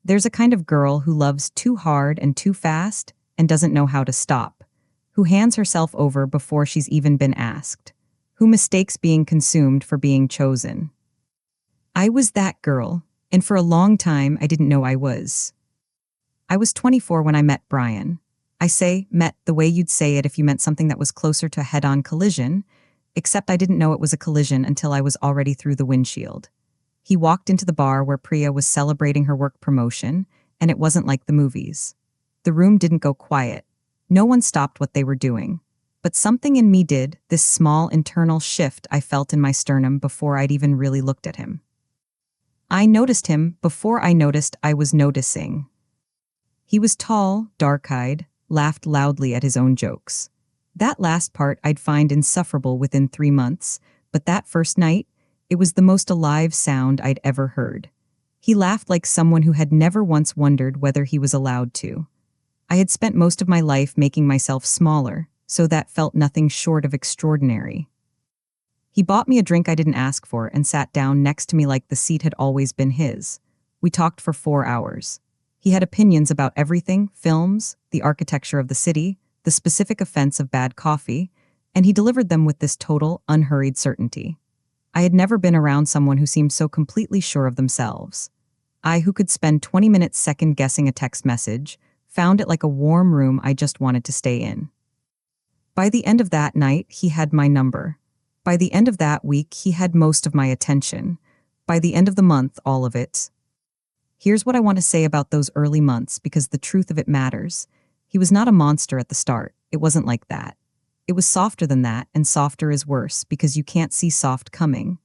There's a kind of girl who loves too hard and too fast and doesn't know how to stop, who hands herself over before she's even been asked, who mistakes being consumed for being chosen. I was that girl, and for a long time I didn't know I was. I was 24 when I met Brian. I say met the way you'd say it if you meant something that was closer to a head-on collision, except I didn't know it was a collision until I was already through the windshield. He walked into the bar where Priya was celebrating her work promotion, and it wasn't like the movies. The room didn't go quiet. No one stopped what they were doing. But something in me did, this small internal shift I felt in my sternum before I'd even really looked at him. I noticed him before I noticed I was noticing. He was tall, dark-eyed, laughed loudly at his own jokes. That last part I'd find insufferable within 3 months, but that first night, it was the most alive sound I'd ever heard. He laughed like someone who had never once wondered whether he was allowed to. I had spent most of my life making myself smaller, so that felt nothing short of extraordinary. He bought me a drink I didn't ask for and sat down next to me like the seat had always been his. We talked for 4 hours. He had opinions about everything, films, the architecture of the city, the specific offense of bad coffee, and he delivered them with this total, unhurried certainty. I had never been around someone who seemed so completely sure of themselves. I, who could spend 20 minutes second-guessing a text message, found it like a warm room I just wanted to stay in. By the end of that night, he had my number. By the end of that week, he had most of my attention. By the end of the month, all of it. Here's what I want to say about those early months, because the truth of it matters. He was not a monster at the start. It wasn't like that. It was softer than that, and softer is worse because you can't see soft coming.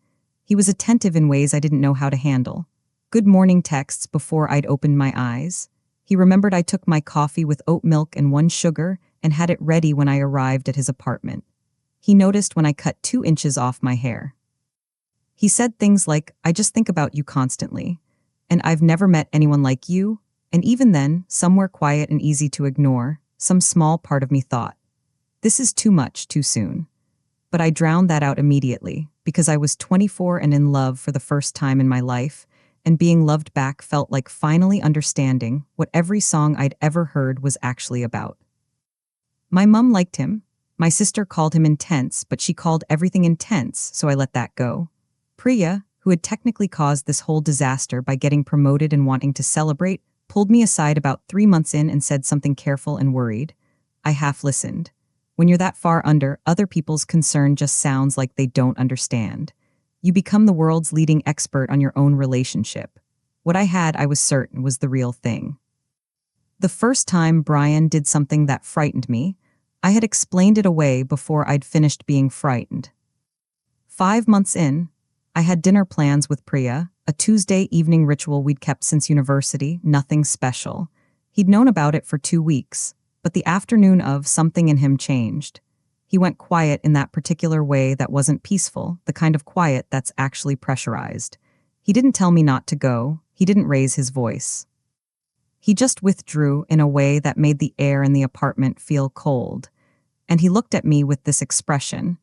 He was attentive in ways I didn't know how to handle. Good morning texts before I'd opened my eyes. He remembered I took my coffee with oat milk and 1 sugar and had it ready when I arrived at his apartment. He noticed when I cut 2 inches off my hair. He said things like, "I just think about you constantly, and I've never met anyone like you," and even then, somewhere quiet and easy to ignore, some small part of me thought, this is too much too soon. But I drowned that out immediately, because I was 24 and in love for the first time in my life, and being loved back felt like finally understanding what every song I'd ever heard was actually about. My mum liked him. My sister called him intense, but she called everything intense, so I let that go. Priya, who had technically caused this whole disaster by getting promoted and wanting to celebrate, pulled me aside about 3 months in and said something careful and worried. I half listened. When you're that far under, other people's concern just sounds like they don't understand. You become the world's leading expert on your own relationship. What I had, I was certain, was the real thing. The first time Brian did something that frightened me, I had explained it away before I'd finished being frightened. 5 months in, I had dinner plans with Priya, a Tuesday evening ritual we'd kept since university, nothing special. He'd known about it for 2 weeks, but the afternoon of something in him changed. He went quiet in that particular way that wasn't peaceful, the kind of quiet that's actually pressurized. He didn't tell me not to go, he didn't raise his voice. He just withdrew in a way that made the air in the apartment feel cold, and he looked at me with this expression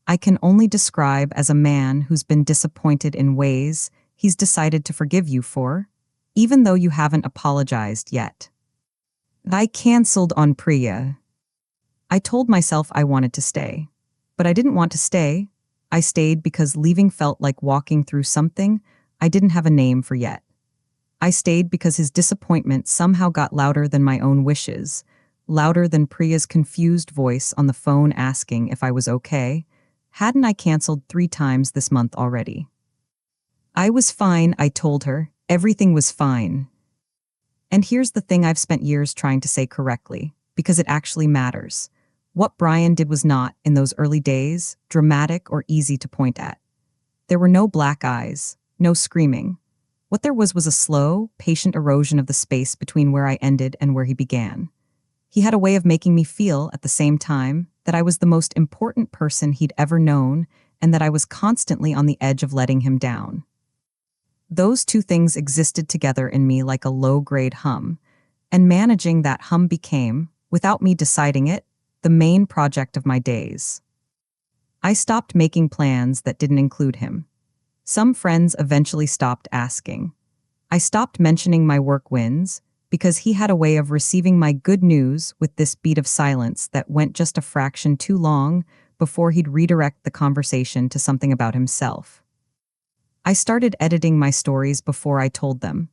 I can only describe as a man who's been disappointed in ways he's decided to forgive you for, even though you haven't apologized yet. I canceled on Priya. I told myself I wanted to stay, but I didn't want to stay. I stayed because leaving felt like walking through something I didn't have a name for yet. I stayed because his disappointment somehow got louder than my own wishes, louder than Priya's confused voice on the phone asking if I was okay. Hadn't I canceled 3 times this month already? I was fine, I told her. Everything was fine. And here's the thing I've spent years trying to say correctly, because it actually matters. What Brian did was not, in those early days, dramatic or easy to point at. There were no black eyes, no screaming. What there was a slow, patient erosion of the space between where I ended and where he began. He had a way of making me feel, at the same time, that I was the most important person he'd ever known and that I was constantly on the edge of letting him down. Those 2 things existed together in me like a low-grade hum, and managing that hum became, without me deciding it, the main project of my days. I stopped making plans that didn't include him. Some friends eventually stopped asking. I stopped mentioning my work wins because he had a way of receiving my good news with this beat of silence that went just a fraction too long before he'd redirect the conversation to something about himself. I started editing my stories before I told them,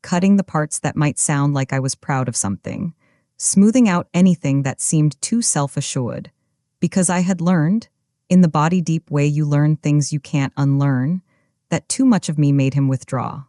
cutting the parts that might sound like I was proud of something, smoothing out anything that seemed too self-assured, because I had learned, in the body-deep way you learn things you can't unlearn, that too much of me made him withdraw.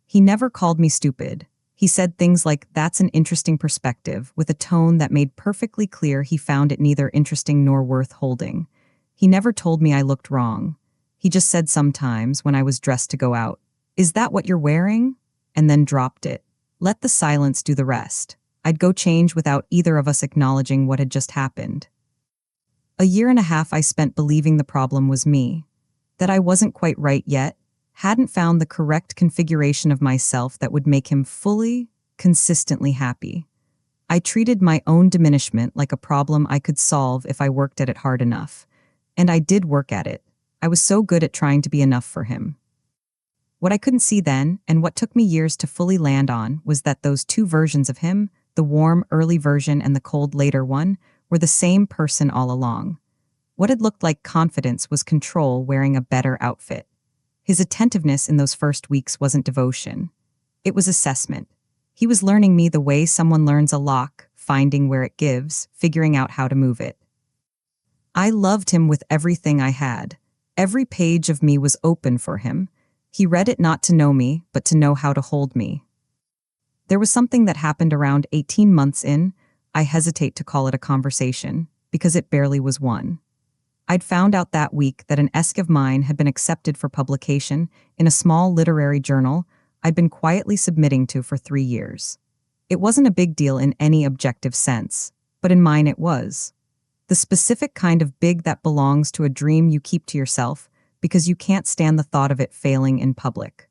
He never called me stupid. He said things like, "That's an interesting perspective," with a tone that made perfectly clear he found it neither interesting nor worth holding. He never told me I looked wrong. He just said sometimes, when I was dressed to go out, "Is that what you're wearing?" And then dropped it. Let the silence do the rest. I'd go change without either of us acknowledging what had just happened. A year and a half I spent believing the problem was me, that I wasn't quite right yet, hadn't found the correct configuration of myself that would make him fully, consistently happy. I treated my own diminishment like a problem I could solve if I worked at it hard enough. And I did work at it. I was so good at trying to be enough for him. What I couldn't see then, and what took me years to fully land on, was that those two versions of him, the warm, early version and the cold, later one, were the same person all along. What had looked like confidence was control wearing a better outfit. His attentiveness in those first weeks wasn't devotion. It was assessment. He was learning me the way someone learns a lock, finding where it gives, figuring out how to move it. I loved him with everything I had. Every page of me was open for him. He read it not to know me, but to know how to hold me. There was something that happened around 18 months in. I hesitate to call it a conversation, because it barely was one. I'd found out that week that an essay of mine had been accepted for publication in a small literary journal I'd been quietly submitting to for 3 years. It wasn't a big deal in any objective sense, but in mine it was. The specific kind of big that belongs to a dream you keep to yourself because you can't stand the thought of it failing in public.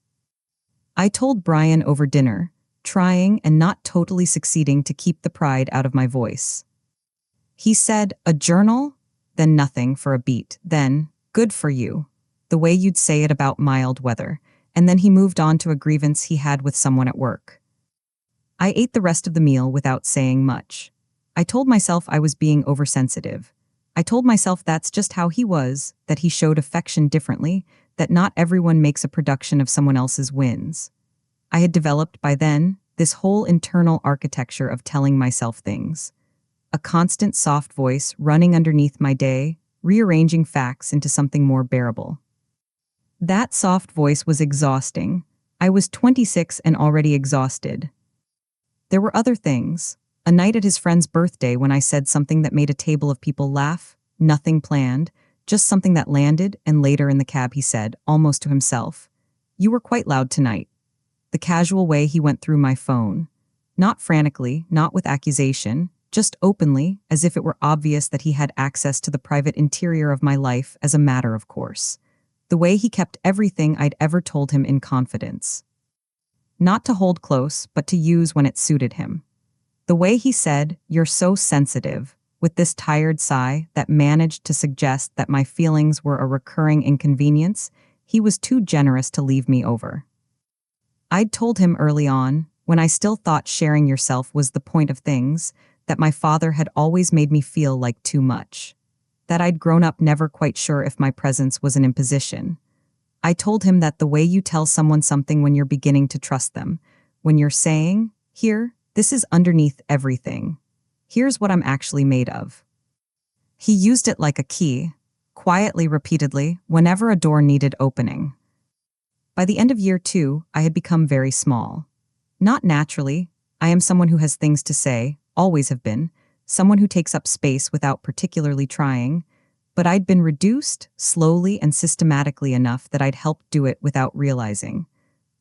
I told Brian over dinner, trying and not totally succeeding to keep the pride out of my voice. He said, "A journal?" Then nothing for a beat, then, "Good for you," the way you'd say it about mild weather, and then he moved on to a grievance he had with someone at work. I ate the rest of the meal without saying much. I told myself I was being oversensitive. I told myself that's just how he was, that he showed affection differently, that not everyone makes a production of someone else's wins. I had developed, by then, this whole internal architecture of telling myself things. A constant soft voice running underneath my day, rearranging facts into something more bearable. That soft voice was exhausting. I was 26 and already exhausted. There were other things. A night at his friend's birthday when I said something that made a table of people laugh, nothing planned, just something that landed, and later in the cab he said, almost to himself, "You were quite loud tonight." The casual way he went through my phone. Not frantically, not with accusation, just openly, as if it were obvious that he had access to the private interior of my life as a matter of course. The way he kept everything I'd ever told him in confidence. Not to hold close, but to use when it suited him. The way he said, "You're so sensitive," with this tired sigh that managed to suggest that my feelings were a recurring inconvenience, he was too generous to leave me over. I'd told him early on, when I still thought sharing yourself was the point of things, that my father had always made me feel like too much. That I'd grown up never quite sure if my presence was an imposition. I told him that the way you tell someone something when you're beginning to trust them, when you're saying, "Here, this is underneath everything. Here's what I'm actually made of." He used it like a key, quietly, repeatedly, whenever a door needed opening. By the end of year 2, I had become very small. Not naturally. I am someone who has things to say, always have been, someone who takes up space without particularly trying, but I'd been reduced, slowly and systematically enough that I'd helped do it without realizing.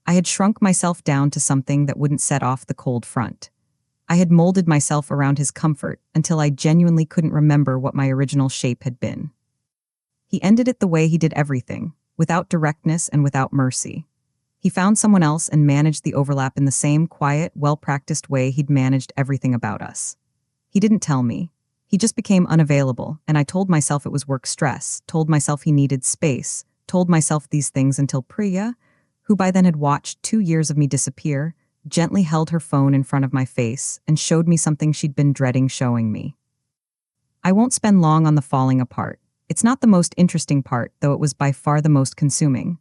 I had shrunk myself down to something that wouldn't set off the cold front. I had molded myself around his comfort until I genuinely couldn't remember what my original shape had been. He ended it the way he did everything, without directness and without mercy. He found someone else and managed the overlap in the same quiet, well-practiced way he'd managed everything about us. He didn't tell me. He just became unavailable, and I told myself it was work stress, told myself he needed space, told myself these things until Priya, who by then had watched 2 years of me disappear, gently held her phone in front of my face and showed me something she'd been dreading showing me. I won't spend long on the falling apart. It's not the most interesting part, though it was by far the most consuming.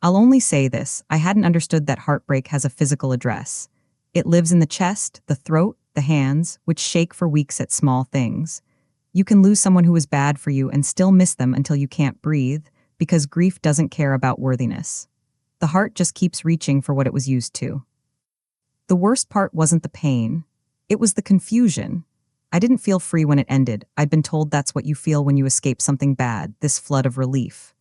I'll only say this: I hadn't understood that heartbreak has a physical address. It lives in the chest, the throat, the hands, which shake for weeks at small things. You can lose someone who was bad for you and still miss them until you can't breathe, because grief doesn't care about worthiness. The heart just keeps reaching for what it was used to. The worst part wasn't the pain. It was the confusion. I didn't feel free when it ended. I'd been told that's what you feel when you escape something bad, this flood of relief.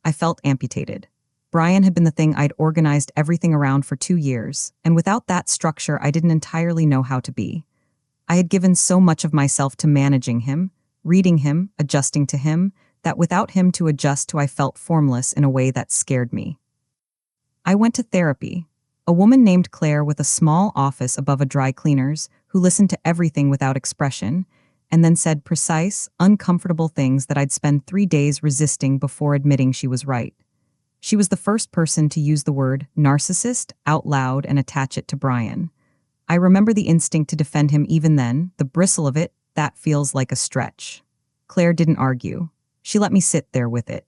I felt amputated. Brian had been the thing I'd organized everything around for 2 years, and without that structure I didn't entirely know how to be. I had given so much of myself to managing him, reading him, adjusting to him, that without him to adjust to I felt formless in a way that scared me. I went to therapy. A woman named Claire with a small office above a dry cleaner's who listened to everything without expression, and then said precise, uncomfortable things that I'd spend 3 days resisting before admitting she was right. She was the first person to use the word narcissist out loud and attach it to Brian. I remember the instinct to defend him even then, the bristle of it, that feels like a stretch. Claire didn't argue. She let me sit there with it.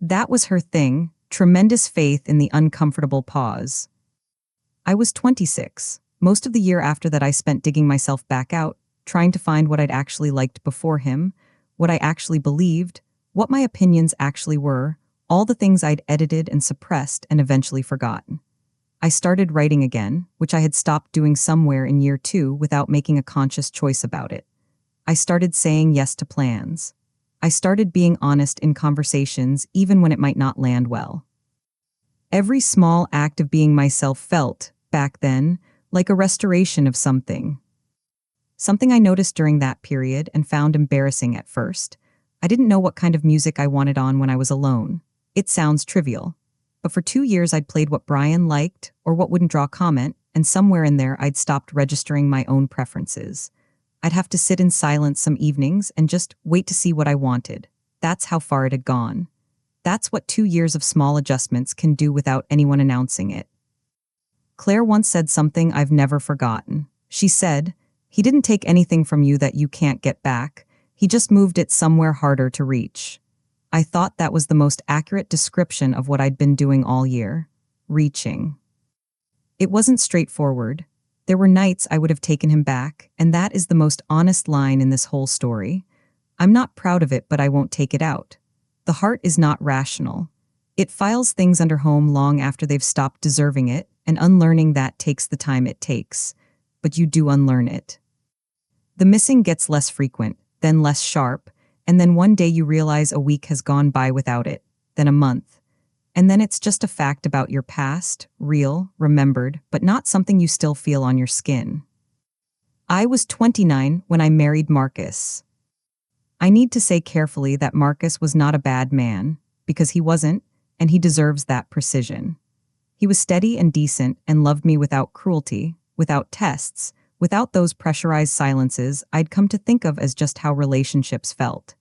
That was her thing, tremendous faith in the uncomfortable pause. I was 26. Most of the year after that I spent digging myself back out, trying to find what I'd actually liked before him, what I actually believed, what my opinions actually were, all the things I'd edited and suppressed and eventually forgotten. I started writing again, which I had stopped doing somewhere in year 2 without making a conscious choice about it. I started saying yes to plans. I started being honest in conversations even when it might not land well. Every small act of being myself felt, back then, like a restoration of something. Something I noticed during that period and found embarrassing at first. I didn't know what kind of music I wanted on when I was alone. It sounds trivial. But for 2 years I'd played what Brian liked or what wouldn't draw comment, and somewhere in there I'd stopped registering my own preferences. I'd have to sit in silence some evenings and just wait to see what I wanted. That's how far it had gone. That's what 2 years of small adjustments can do without anyone announcing it. Claire once said something I've never forgotten. She said, "He didn't take anything from you that you can't get back. He just moved it somewhere harder to reach." I thought that was the most accurate description of what I'd been doing all year. Reaching. It wasn't straightforward. There were nights I would have taken him back, and that is the most honest line in this whole story. I'm not proud of it, but I won't take it out. The heart is not rational. It files things under home long after they've stopped deserving it, and unlearning that takes the time it takes. But you do unlearn it. The missing gets less frequent, then less sharp, and then one day you realize a week has gone by without it, then a month. And then it's just a fact about your past, real, remembered, but not something you still feel on your skin. I was 29 when I married Marcus. I need to say carefully that Marcus was not a bad man, because he wasn't, and he deserves that precision. He was steady and decent and loved me without cruelty, without tests, without those pressurized silences I'd come to think of as just how relationships felt.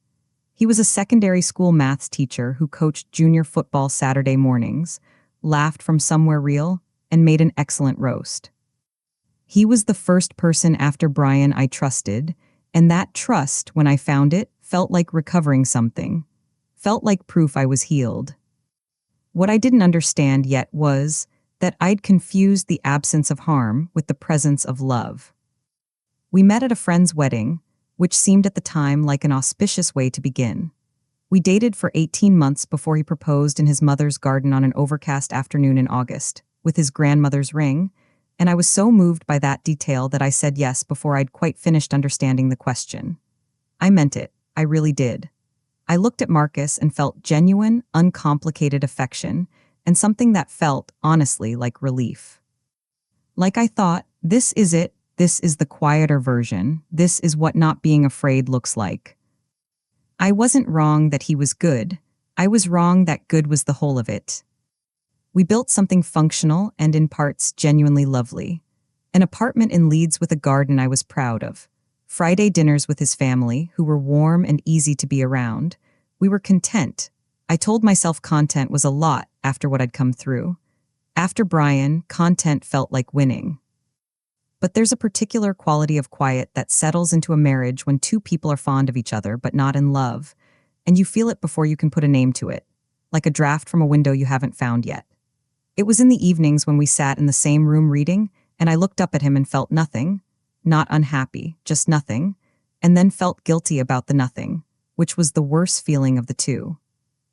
He was a secondary school maths teacher who coached junior football Saturday mornings, laughed from somewhere real, and made an excellent roast. He was the first person after Brian I trusted, and that trust, when I found it, felt like recovering something. Felt like proof I was healed. What I didn't understand yet was that I'd confused the absence of harm with the presence of love. We met at a friend's wedding, which seemed at the time like an auspicious way to begin. We dated for 18 months before he proposed in his mother's garden on an overcast afternoon in August, with his grandmother's ring, and I was so moved by that detail that I said yes before I'd quite finished understanding the question. I meant it, I really did. I looked at Marcus and felt genuine, uncomplicated affection, and something that felt, honestly, like relief. Like I thought, this is it, this is the quieter version, this is what not being afraid looks like. I wasn't wrong that he was good, I was wrong that good was the whole of it. We built something functional and in parts genuinely lovely. An apartment in Leeds with a garden I was proud of. Friday dinners with his family, who were warm and easy to be around. We were content. I told myself content was a lot after what I'd come through. After Brian, content felt like winning. But there's a particular quality of quiet that settles into a marriage when two people are fond of each other but not in love, and you feel it before you can put a name to it, like a draft from a window you haven't found yet. It was in the evenings when we sat in the same room reading, and I looked up at him and felt nothing, not unhappy, just nothing, and then felt guilty about the nothing, which was the worst feeling of the two.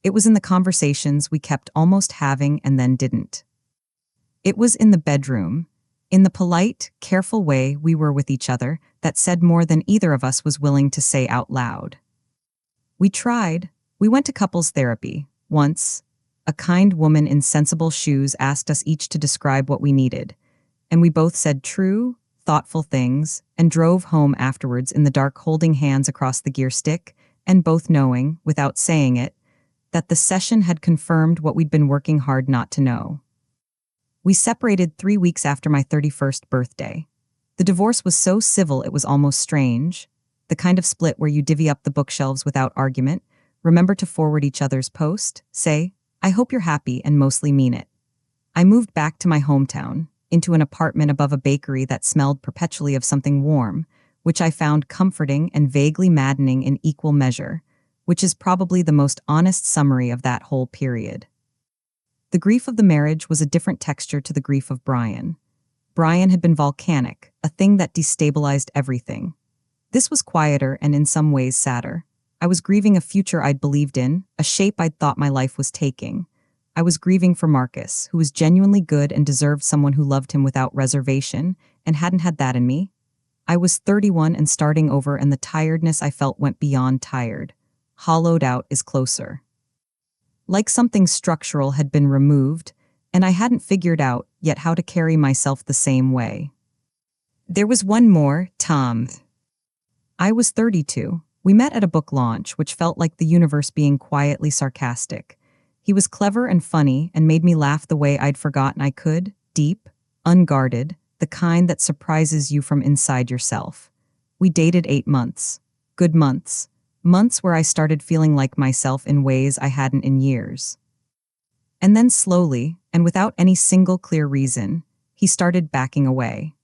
It was in the conversations we kept almost having and then didn't. It was in the bedroom, in the polite, careful way we were with each other that said more than either of us was willing to say out loud. We tried. We went to couples therapy. Once, a kind woman in sensible shoes asked us each to describe what we needed, and we both said true, thoughtful things and drove home afterwards in the dark holding hands across the gear stick and both knowing, without saying it, that the session had confirmed what we'd been working hard not to know. We separated 3 weeks after my 31st birthday. The divorce was so civil it was almost strange. The kind of split where you divvy up the bookshelves without argument, remember to forward each other's post, say, "I hope you're happy," and mostly mean it. I moved back to my hometown, into an apartment above a bakery that smelled perpetually of something warm, which I found comforting and vaguely maddening in equal measure, which is probably the most honest summary of that whole period. The grief of the marriage was a different texture to the grief of Brian. Brian had been volcanic, a thing that destabilized everything. This was quieter and in some ways sadder. I was grieving a future I'd believed in, a shape I'd thought my life was taking. I was grieving for Marcus, who was genuinely good and deserved someone who loved him without reservation, and hadn't had that in me. I was 31 and starting over, and the tiredness I felt went beyond tired. Hollowed out is closer. Like something structural had been removed, and I hadn't figured out yet how to carry myself the same way. There was one more, Tom. I was 32. We met at a book launch, which felt like the universe being quietly sarcastic. He was clever and funny and made me laugh the way I'd forgotten I could, deep, unguarded, the kind that surprises you from inside yourself. We dated 8 months. Good months. Months where I started feeling like myself in ways I hadn't in years. And then slowly, and without any single clear reason, he started backing away.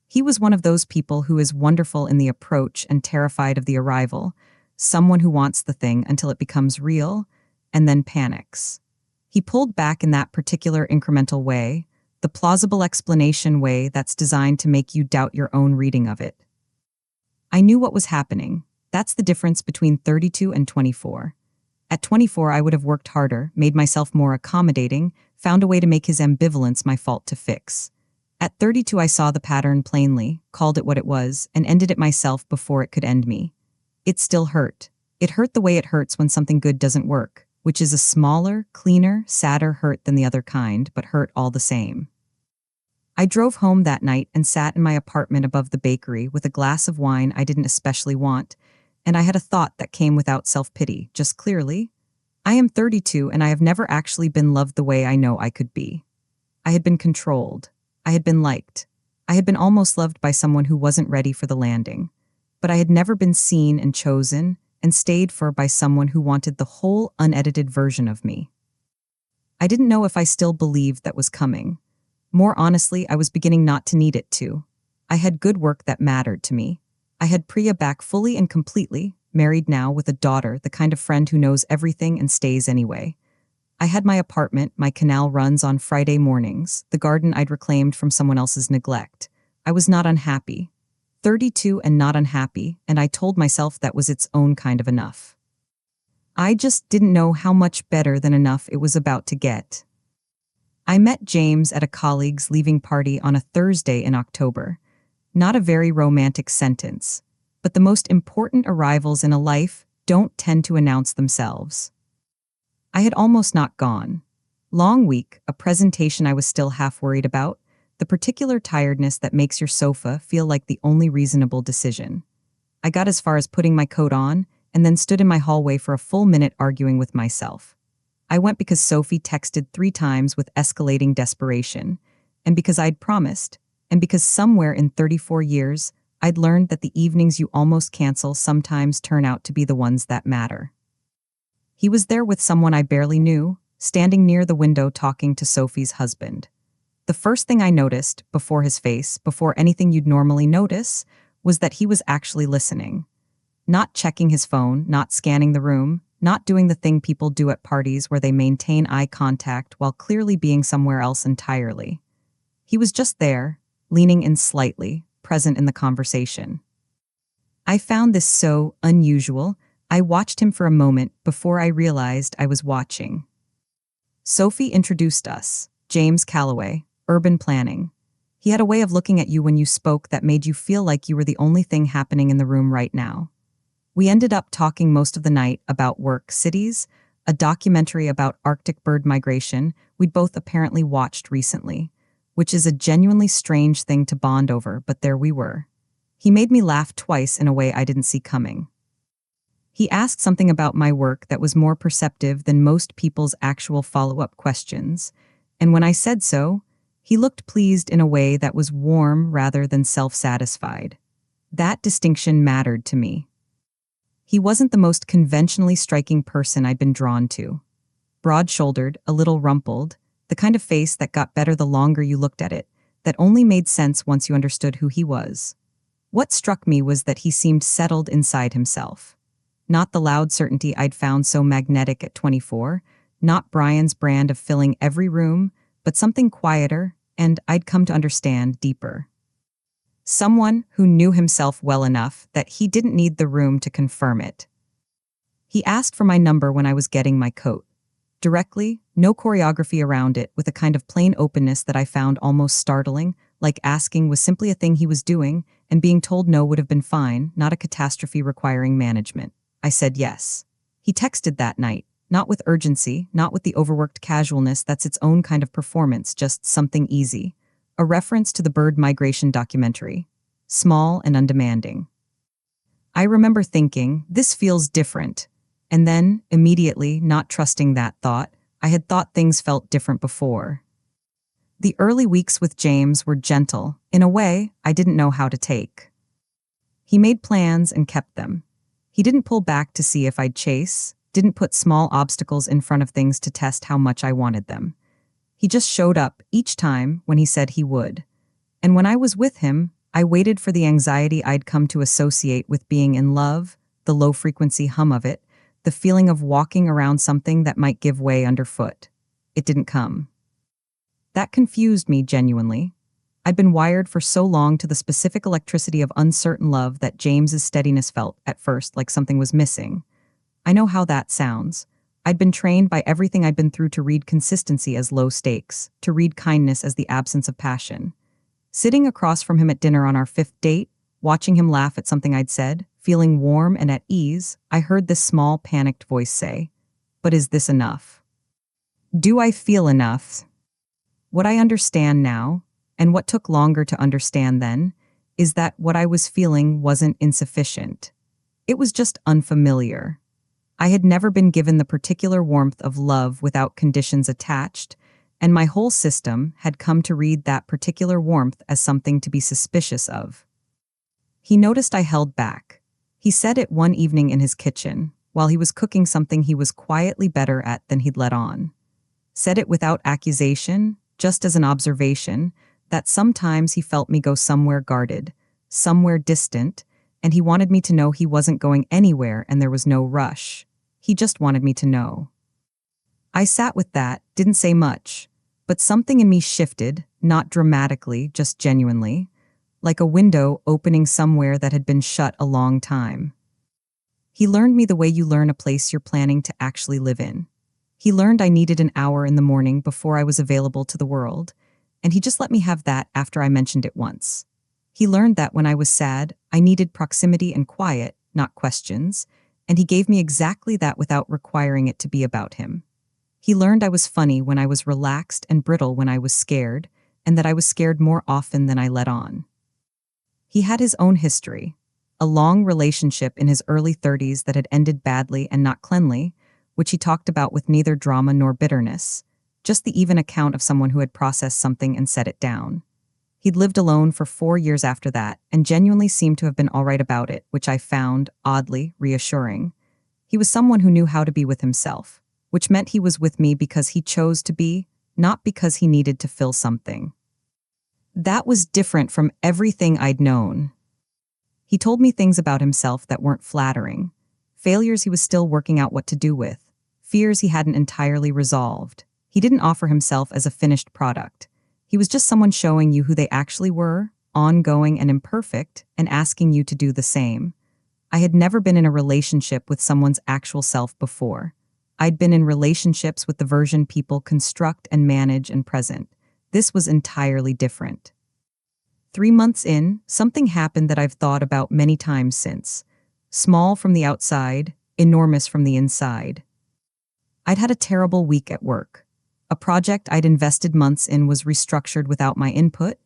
He was one of those people who is wonderful in the approach and terrified of the arrival, someone who wants the thing until it becomes real, and then panics. He pulled back in that particular incremental way, the plausible explanation way that's designed to make you doubt your own reading of it. I knew what was happening. That's the difference between 32 and 24. At 24, I would have worked harder, made myself more accommodating, found a way to make his ambivalence my fault to fix. At 32, I saw the pattern plainly, called it what it was, and ended it myself before it could end me. It still hurt. It hurt the way it hurts when something good doesn't work, which is a smaller, cleaner, sadder hurt than the other kind, but hurt all the same. I drove home that night and sat in my apartment above the bakery with a glass of wine I didn't especially want, and I had a thought that came without self-pity, just clearly. I am 32 and I have never actually been loved the way I know I could be. I had been controlled. I had been liked. I had been almost loved by someone who wasn't ready for the landing. But I had never been seen and chosen and stayed for by someone who wanted the whole unedited version of me. I didn't know if I still believed that was coming. More honestly, I was beginning not to need it to. I had good work that mattered to me. I had Priya back fully and completely, married now with a daughter, the kind of friend who knows everything and stays anyway. I had my apartment, my canal runs on Friday mornings, the garden I'd reclaimed from someone else's neglect. I was not unhappy. 32 and not unhappy, and I told myself that was its own kind of enough. I just didn't know how much better than enough it was about to get. I met James at a colleague's leaving party on a Thursday in October. Not a very romantic sentence, but the most important arrivals in a life don't tend to announce themselves. I had almost not gone. Long week, a presentation I was still half worried about, the particular tiredness that makes your sofa feel like the only reasonable decision. I got as far as putting my coat on, and then stood in my hallway for a full minute arguing with myself. I went because Sophie texted 3 times with escalating desperation, and because I'd promised, and because somewhere in 34 years, I'd learned that the evenings you almost cancel sometimes turn out to be the ones that matter. He was there with someone I barely knew, standing near the window talking to Sophie's husband. The first thing I noticed before his face, before anything you'd normally notice, was that he was actually listening. Not checking his phone, not scanning the room, not doing the thing people do at parties where they maintain eye contact while clearly being somewhere else entirely. He was just there, leaning in slightly, present in the conversation. I found this so unusual, I watched him for a moment before I realized I was watching. Sophie introduced us, James Calloway, urban planning. He had a way of looking at you when you spoke that made you feel like you were the only thing happening in the room right now. We ended up talking most of the night about work cities, a documentary about Arctic bird migration we'd both apparently watched recently, which is a genuinely strange thing to bond over, but there we were. He made me laugh twice in a way I didn't see coming. He asked something about my work that was more perceptive than most people's actual follow-up questions, and when I said so, he looked pleased in a way that was warm rather than self-satisfied. That distinction mattered to me. He wasn't the most conventionally striking person I'd been drawn to. Broad-shouldered, a little rumpled, the kind of face that got better the longer you looked at it, that only made sense once you understood who he was. What struck me was that he seemed settled inside himself. Not the loud certainty I'd found so magnetic at 24, not Brian's brand of filling every room, but something quieter, and I'd come to understand deeper. Someone who knew himself well enough that he didn't need the room to confirm it. He asked for my number when I was getting my coat. Directly, no choreography around it, with a kind of plain openness that I found almost startling, like asking was simply a thing he was doing, and being told no would have been fine, not a catastrophe requiring management. I said yes. He texted that night, not with urgency, not with the overworked casualness that's its own kind of performance, just something easy. A reference to the bird migration documentary. Small and undemanding. I remember thinking, this feels different. And then, immediately, not trusting that thought, I had thought things felt different before. The early weeks with James were gentle, in a way I didn't know how to take. He made plans and kept them. He didn't pull back to see if I'd chase, didn't put small obstacles in front of things to test how much I wanted them. He just showed up each time when he said he would. And when I was with him, I waited for the anxiety I'd come to associate with being in love, the low-frequency hum of it, the feeling of walking around something that might give way underfoot. It didn't come. That confused me genuinely. I'd been wired for so long to the specific electricity of uncertain love that James's steadiness felt, at first, like something was missing. I know how that sounds. I'd been trained by everything I'd been through to read consistency as low stakes, to read kindness as the absence of passion. Sitting across from him at dinner on our 5th date, watching him laugh at something I'd said, feeling warm and at ease, I heard this small, panicked voice say, "But is this enough? Do I feel enough?" What I understand now, and what took longer to understand then, is that what I was feeling wasn't insufficient. It was just unfamiliar. I had never been given the particular warmth of love without conditions attached, and my whole system had come to read that particular warmth as something to be suspicious of. He noticed I held back. He said it one evening in his kitchen, while he was cooking something he was quietly better at than he'd let on. Said it without accusation, just as an observation, that sometimes he felt me go somewhere guarded, somewhere distant, and he wanted me to know he wasn't going anywhere and there was no rush. He just wanted me to know. I sat with that, didn't say much, but something in me shifted, not dramatically, just genuinely, like a window opening somewhere that had been shut a long time. He learned me the way you learn a place you're planning to actually live in. He learned I needed an hour in the morning before I was available to the world, and he just let me have that after I mentioned it once. He learned that when I was sad, I needed proximity and quiet, not questions, and he gave me exactly that without requiring it to be about him. He learned I was funny when I was relaxed and brittle when I was scared, and that I was scared more often than I let on. He had his own history, a long relationship in his early 30s that had ended badly and not cleanly, which he talked about with neither drama nor bitterness, just the even account of someone who had processed something and set it down. He'd lived alone for 4 years after that and genuinely seemed to have been all right about it, which I found, oddly, reassuring. He was someone who knew how to be with himself, which meant he was with me because he chose to be, not because he needed to fill something. That was different from everything I'd known. He told me things about himself that weren't flattering. Failures he was still working out what to do with. Fears he hadn't entirely resolved. He didn't offer himself as a finished product. He was just someone showing you who they actually were, ongoing and imperfect, and asking you to do the same. I had never been in a relationship with someone's actual self before. I'd been in relationships with the version people construct and manage and present. This was entirely different. 3 months in, something happened that I've thought about many times since. Small from the outside, enormous from the inside. I'd had a terrible week at work. A project I'd invested months in was restructured without my input.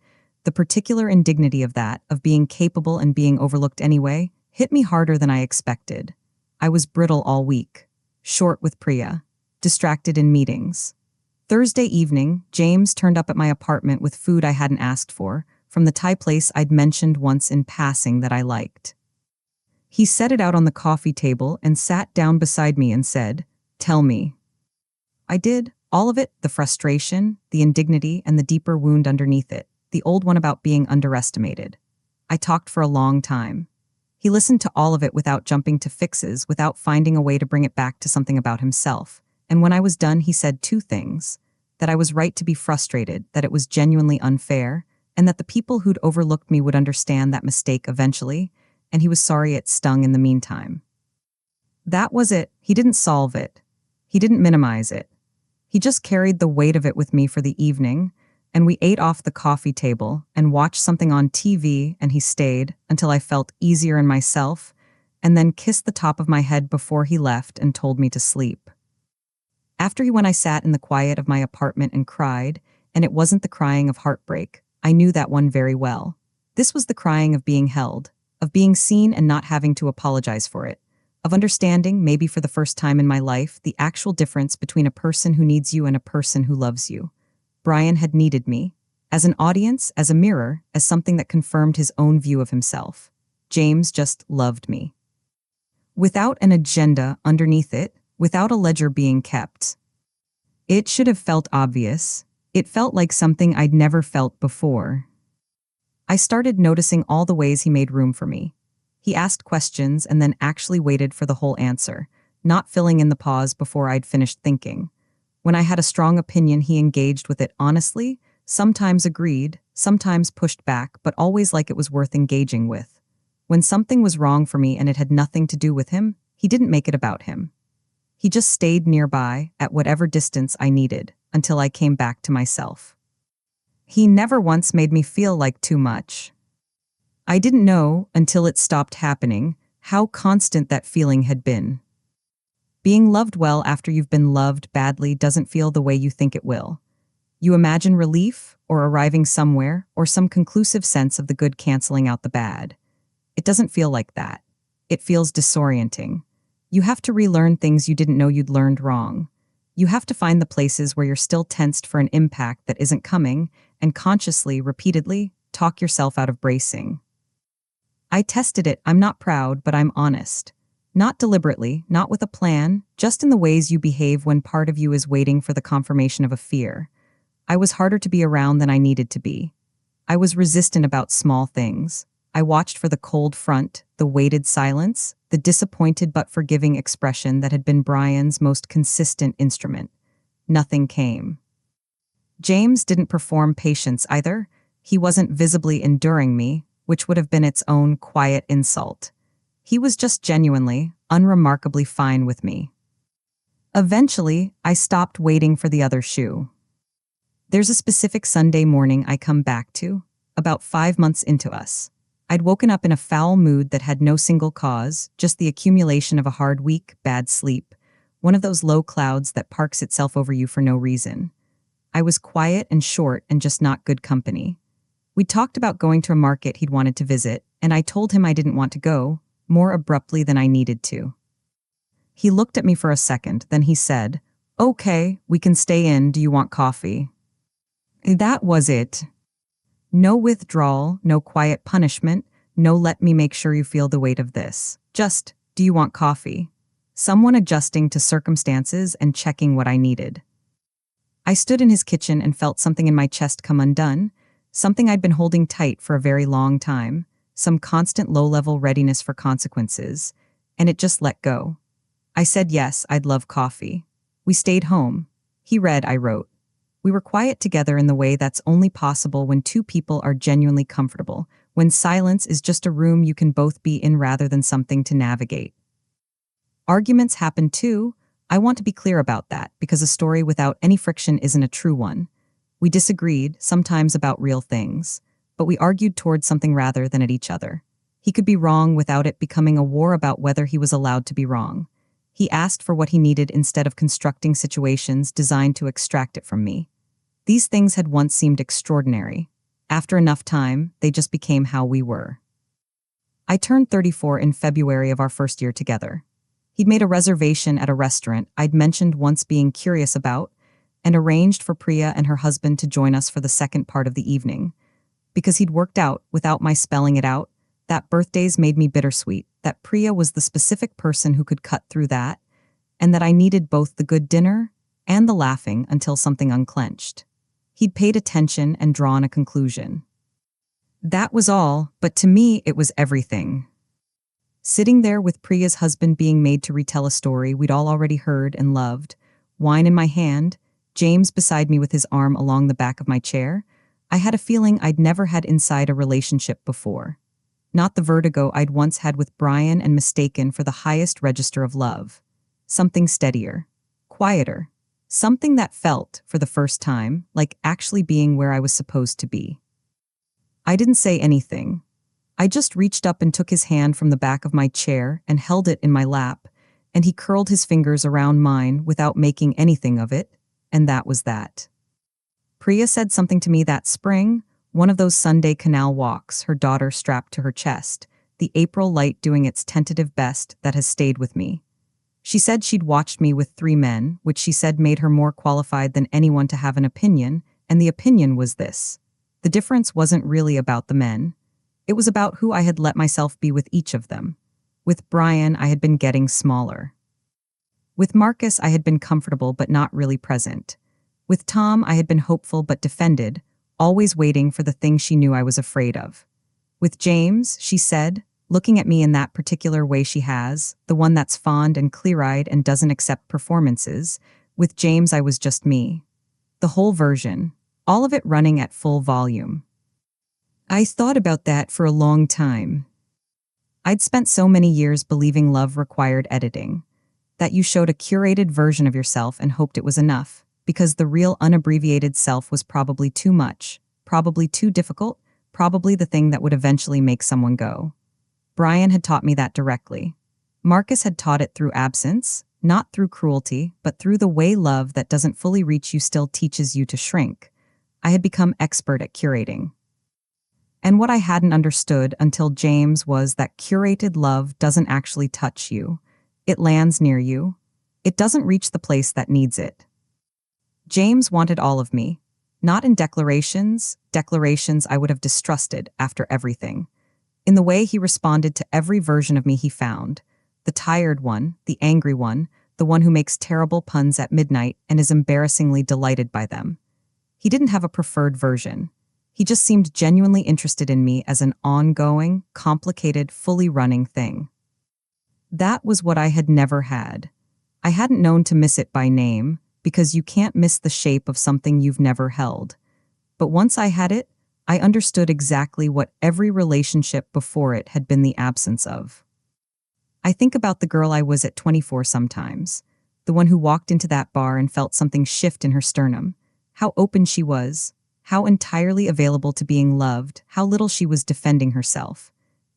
The particular indignity of that, of being capable and being overlooked anyway, hit me harder than I expected. I was brittle all week, short with Priya, distracted in meetings. Thursday evening, James turned up at my apartment with food I hadn't asked for, from the Thai place I'd mentioned once in passing that I liked. He set it out on the coffee table and sat down beside me and said, "Tell me." I did, all of it, the frustration, the indignity, and the deeper wound underneath it, the old one about being underestimated. I talked for a long time. He listened to all of it without jumping to fixes, without finding a way to bring it back to something about himself. And when I was done, he said two things: that I was right to be frustrated, that it was genuinely unfair, and that the people who'd overlooked me would understand that mistake eventually, and he was sorry it stung in the meantime. That was it. He didn't solve it. He didn't minimize it. He just carried the weight of it with me for the evening, and we ate off the coffee table and watched something on TV, and he stayed until I felt easier in myself, and then kissed the top of my head before he left and told me to sleep. After he went, I sat in the quiet of my apartment and cried, and it wasn't the crying of heartbreak. I knew that one very well. This was the crying of being held, of being seen and not having to apologize for it, of understanding, maybe for the first time in my life, the actual difference between a person who needs you and a person who loves you. Brian had needed me, as an audience, as a mirror, as something that confirmed his own view of himself. James just loved me. Without an agenda underneath it, without a ledger being kept. It should have felt obvious. It felt like something I'd never felt before. I started noticing all the ways he made room for me. He asked questions and then actually waited for the whole answer, not filling in the pause before I'd finished thinking. When I had a strong opinion, he engaged with it honestly, sometimes agreed, sometimes pushed back, but always like it was worth engaging with. When something was wrong for me and it had nothing to do with him, he didn't make it about him. He just stayed nearby, at whatever distance I needed, until I came back to myself. He never once made me feel like too much. I didn't know, until it stopped happening, how constant that feeling had been. Being loved well after you've been loved badly doesn't feel the way you think it will. You imagine relief, or arriving somewhere, or some conclusive sense of the good canceling out the bad. It doesn't feel like that. It feels disorienting. You have to relearn things you didn't know you'd learned wrong. You have to find the places where you're still tensed for an impact that isn't coming, and consciously, repeatedly, talk yourself out of bracing. I tested it. I'm not proud, but I'm honest. Not deliberately, not with a plan, just in the ways you behave when part of you is waiting for the confirmation of a fear. I was harder to be around than I needed to be. I was resistant about small things. I watched for the cold front, the weighted silence, the disappointed but forgiving expression that had been Brian's most consistent instrument. Nothing came. James didn't perform patience either. He wasn't visibly enduring me, which would have been its own quiet insult. He was just genuinely, unremarkably fine with me. Eventually, I stopped waiting for the other shoe. There's a specific Sunday morning I come back to, about 5 months into us. I'd woken up in a foul mood that had no single cause, just the accumulation of a hard week, bad sleep, one of those low clouds that parks itself over you for no reason. I was quiet and short and just not good company. We talked about going to a market he'd wanted to visit, and I told him I didn't want to go, more abruptly than I needed to. He looked at me for a second, then he said, "Okay, we can stay in. Do you want coffee?" That was it. No withdrawal, no quiet punishment, no let me make sure you feel the weight of this. Just, do you want coffee? Someone adjusting to circumstances and checking what I needed. I stood in his kitchen and felt something in my chest come undone, something I'd been holding tight for a very long time, some constant low-level readiness for consequences, and it just let go. I said yes, I'd love coffee. We stayed home. He read, I wrote. We were quiet together in the way that's only possible when two people are genuinely comfortable, when silence is just a room you can both be in rather than something to navigate. Arguments happen too. I want to be clear about that, because a story without any friction isn't a true one. We disagreed, sometimes about real things, but we argued towards something rather than at each other. He could be wrong without it becoming a war about whether he was allowed to be wrong. He asked for what he needed instead of constructing situations designed to extract it from me. These things had once seemed extraordinary. After enough time, they just became how we were. I turned 34 in February of our first year together. He'd made a reservation at a restaurant I'd mentioned once being curious about, and arranged for Priya and her husband to join us for the second part of the evening. Because he'd worked out, without my spelling it out, that birthdays made me bittersweet, that Priya was the specific person who could cut through that, and that I needed both the good dinner and the laughing until something unclenched. He'd paid attention and drawn a conclusion. That was all, but to me it was everything. Sitting there with Priya's husband being made to retell a story we'd all already heard and loved, wine in my hand, James beside me with his arm along the back of my chair, I had a feeling I'd never had inside a relationship before. Not the vertigo I'd once had with Brian and mistaken for the highest register of love. Something steadier, quieter, something that felt, for the first time, like actually being where I was supposed to be. I didn't say anything. I just reached up and took his hand from the back of my chair and held it in my lap, and he curled his fingers around mine without making anything of it, and that was that. Priya said something to me that spring, one of those Sunday canal walks, her daughter strapped to her chest, the April light doing its tentative best that has stayed with me. She said she'd watched me with 3 men, which she said made her more qualified than anyone to have an opinion, and the opinion was this. The difference wasn't really about the men. It was about who I had let myself be with each of them. With Brian, I had been getting smaller. With Marcus, I had been comfortable but not really present. With Tom, I had been hopeful but defended, always waiting for the thing she knew I was afraid of. With James, she said, looking at me in that particular way she has, the one that's fond and clear-eyed and doesn't accept performances, with James I was just me. The whole version, all of it running at full volume. I thought about that for a long time. I'd spent so many years believing love required editing, that you showed a curated version of yourself and hoped it was enough, because the real unabbreviated self was probably too much, probably too difficult, probably the thing that would eventually make someone go. Brian had taught me that directly. Marcus had taught it through absence, not through cruelty, but through the way love that doesn't fully reach you still teaches you to shrink. I had become expert at curating. And what I hadn't understood until James was that curated love doesn't actually touch you. It lands near you. It doesn't reach the place that needs it. James wanted all of me. Not in declarations I would have distrusted after everything. In the way he responded to every version of me he found. The tired one, the angry one, the one who makes terrible puns at midnight and is embarrassingly delighted by them. He didn't have a preferred version. He just seemed genuinely interested in me as an ongoing, complicated, fully running thing. That was what I had never had. I hadn't known to miss it by name, because you can't miss the shape of something you've never held. But once I had it, I understood exactly what every relationship before it had been the absence of. I think about the girl I was at 24 sometimes, the one who walked into that bar and felt something shift in her sternum, how open she was, how entirely available to being loved, how little she was defending herself.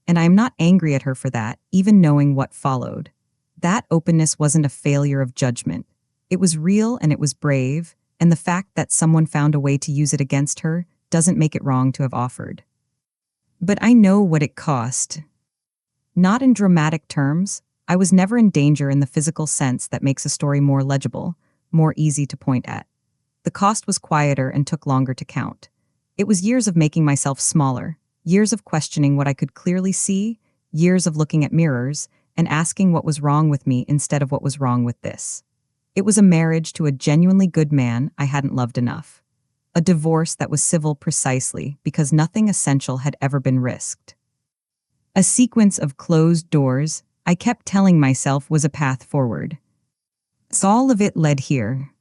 And I am not angry at her for that, even knowing what followed. That openness wasn't a failure of judgment. It was real and it was brave, and the fact that someone found a way to use it against her doesn't make it wrong to have offered. But I know what it cost. Not in dramatic terms. I was never in danger in the physical sense that makes a story more legible, more easy to point at. The cost was quieter and took longer to count. It was years of making myself smaller, years of questioning what I could clearly see, years of looking at mirrors and asking what was wrong with me instead of what was wrong with this. It was a marriage to a genuinely good man I hadn't loved enough. A divorce that was civil precisely because nothing essential had ever been risked. A sequence of closed doors I kept telling myself was a path forward. So all of it led here.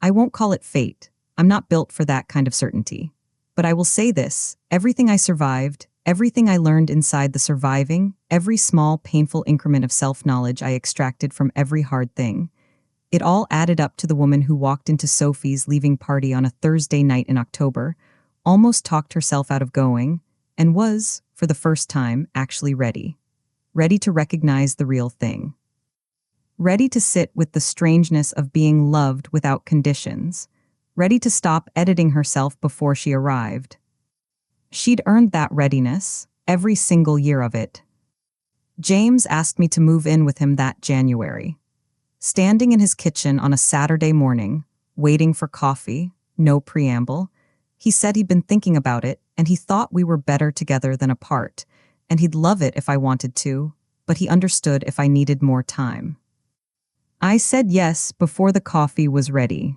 I won't call it fate. I'm not built for that kind of certainty. But I will say this, everything I survived, everything I learned inside the surviving, every small, painful increment of self-knowledge I extracted from every hard thing, it all added up to the woman who walked into Sophie's leaving party on a Thursday night in October, almost talked herself out of going, and was, for the first time, actually ready. Ready to recognize the real thing. Ready to sit with the strangeness of being loved without conditions. Ready to stop editing herself before she arrived. She'd earned that readiness, every single year of it. James asked me to move in with him that January. Standing in his kitchen on a Saturday morning, waiting for coffee, no preamble, he said he'd been thinking about it and he thought we were better together than apart, and he'd love it if I wanted to, but he understood if I needed more time. I said yes before the coffee was ready.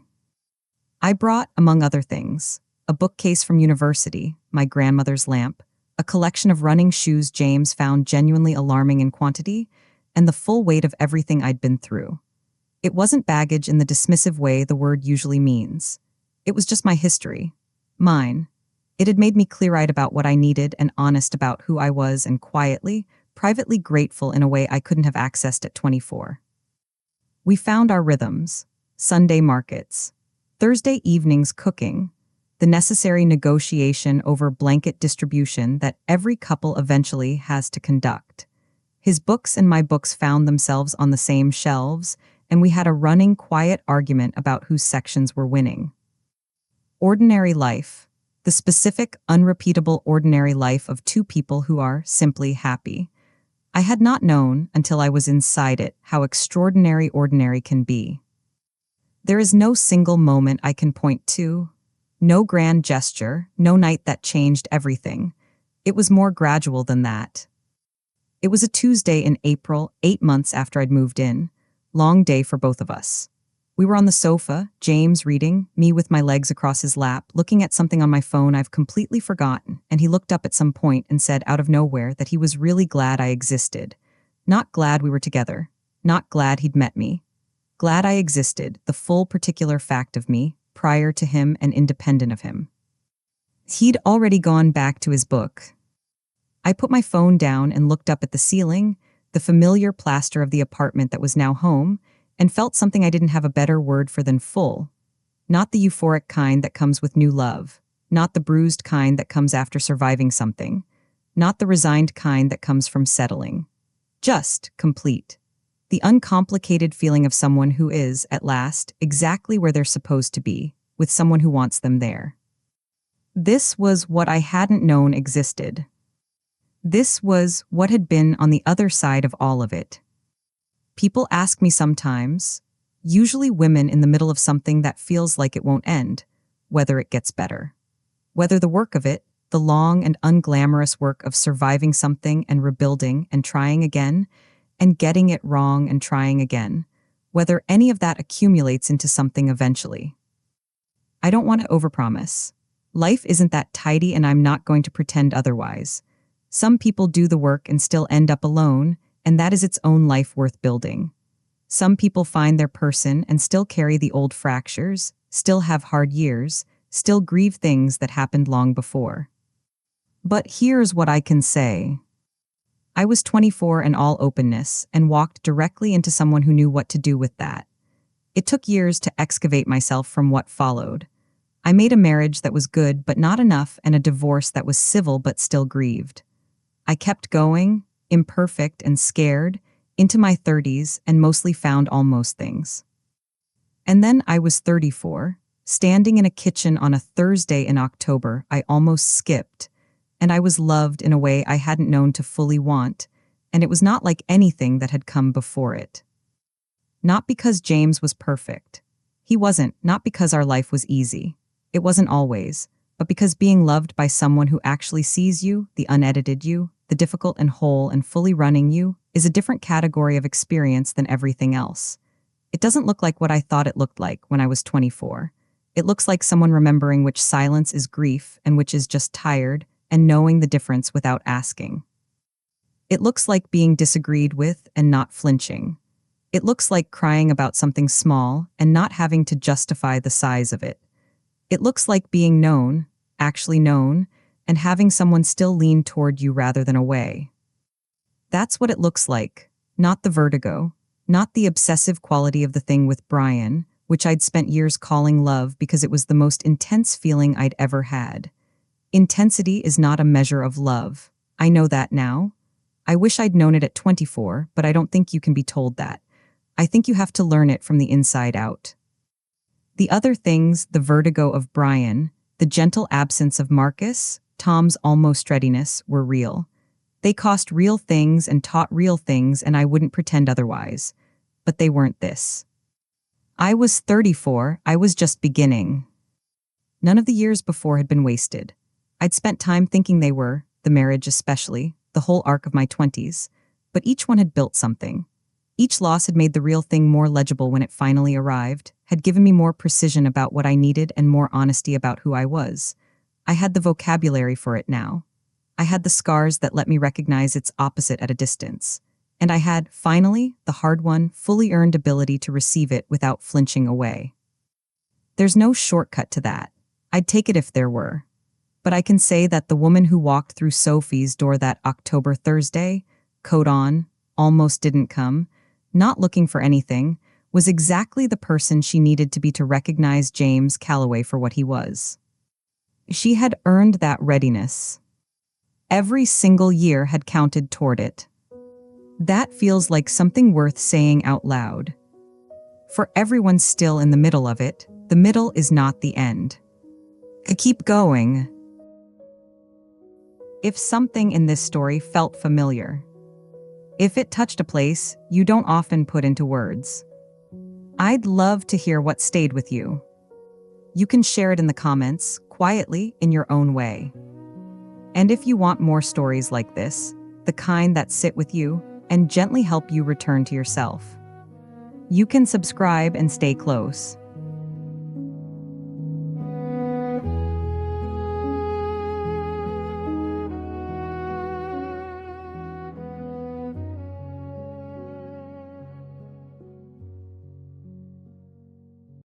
I brought, among other things, a bookcase from university, my grandmother's lamp, a collection of running shoes James found genuinely alarming in quantity, and the full weight of everything I'd been through. It wasn't baggage in the dismissive way the word usually means. It was just my history. Mine. It had made me clear-eyed about what I needed and honest about who I was and quietly, privately grateful in a way I couldn't have accessed at 24. We found our rhythms. Sunday markets. Thursday evenings cooking. The necessary negotiation over blanket distribution that every couple eventually has to conduct. His books and my books found themselves on the same shelves, and we had a running, quiet argument about whose sections were winning. Ordinary life. The specific, unrepeatable ordinary life of two people who are simply happy. I had not known, until I was inside it, how extraordinary ordinary can be. There is no single moment I can point to, no grand gesture, no night that changed everything. It was more gradual than that. It was a Tuesday in April, 8 months after I'd moved in. Long day for both of us. We were on the sofa, James reading, me with my legs across his lap, looking at something on my phone I've completely forgotten, and he looked up at some point and said out of nowhere that he was really glad I existed. Not glad we were together. Not glad he'd met me. Glad I existed, the full particular fact of me, prior to him and independent of him. He'd already gone back to his book. I put my phone down and looked up at the ceiling, the familiar plaster of the apartment that was now home, and felt something I didn't have a better word for than full. Not the euphoric kind that comes with new love. Not the bruised kind that comes after surviving something. Not the resigned kind that comes from settling. Just complete. The uncomplicated feeling of someone who is, at last, exactly where they're supposed to be, with someone who wants them there. This was what I hadn't known existed. This was what had been on the other side of all of it. People ask me sometimes, usually women in the middle of something that feels like it won't end, whether it gets better. Whether the work of it, the long and unglamorous work of surviving something and rebuilding and trying again, and getting it wrong and trying again, whether any of that accumulates into something eventually. I don't want to overpromise. Life isn't that tidy and I'm not going to pretend otherwise. Some people do the work and still end up alone, and that is its own life worth building. Some people find their person and still carry the old fractures, still have hard years, still grieve things that happened long before. But here's what I can say. I was 24 and all openness and walked directly into someone who knew what to do with that. It took years to excavate myself from what followed. I made a marriage that was good but not enough and a divorce that was civil but still grieved. I kept going, imperfect and scared, into my 30s and mostly found almost things. And then I was 34, standing in a kitchen on a Thursday in October I almost skipped, and I was loved in a way I hadn't known to fully want, and it was not like anything that had come before it. Not because James was perfect. He wasn't, not because our life was easy. It wasn't always, but because being loved by someone who actually sees you, the unedited you, the difficult and whole and fully running you, is a different category of experience than everything else. It doesn't look like what I thought it looked like when I was 24. It looks like someone remembering which silence is grief and which is just tired, and knowing the difference without asking. It looks like being disagreed with and not flinching. It looks like crying about something small and not having to justify the size of it. It looks like being known, actually known, and having someone still lean toward you rather than away. That's what it looks like, not the vertigo, not the obsessive quality of the thing with Brian, which I'd spent years calling love because it was the most intense feeling I'd ever had. Intensity is not a measure of love. I know that now. I wish I'd known it at 24, but I don't think you can be told that. I think you have to learn it from the inside out. The other things, the vertigo of Brian, the gentle absence of Marcus, Tom's almost readiness, were real. They cost real things and taught real things, and I wouldn't pretend otherwise. But they weren't this. I was 34, I was just beginning. None of the years before had been wasted. I'd spent time thinking they were, the marriage especially, the whole arc of my 20s, but each one had built something. Each loss had made the real thing more legible when it finally arrived, had given me more precision about what I needed and more honesty about who I was. I had the vocabulary for it now. I had the scars that let me recognize its opposite at a distance. And I had, finally, the hard won, fully earned ability to receive it without flinching away. There's no shortcut to that. I'd take it if there were. But I can say that the woman who walked through Sophie's door that October Thursday, coat on, almost didn't come, not looking for anything, was exactly the person she needed to be to recognize James Calloway for what he was. She had earned that readiness. Every single year had counted toward it. That feels like something worth saying out loud. For everyone still in the middle of it, the middle is not the end. Keep going. If something in this story felt familiar, if it touched a place you don't often put into words, I'd love to hear what stayed with you. You can share it in the comments, quietly, in your own way. And if you want more stories like this, the kind that sit with you and gently help you return to yourself, you can subscribe and stay close.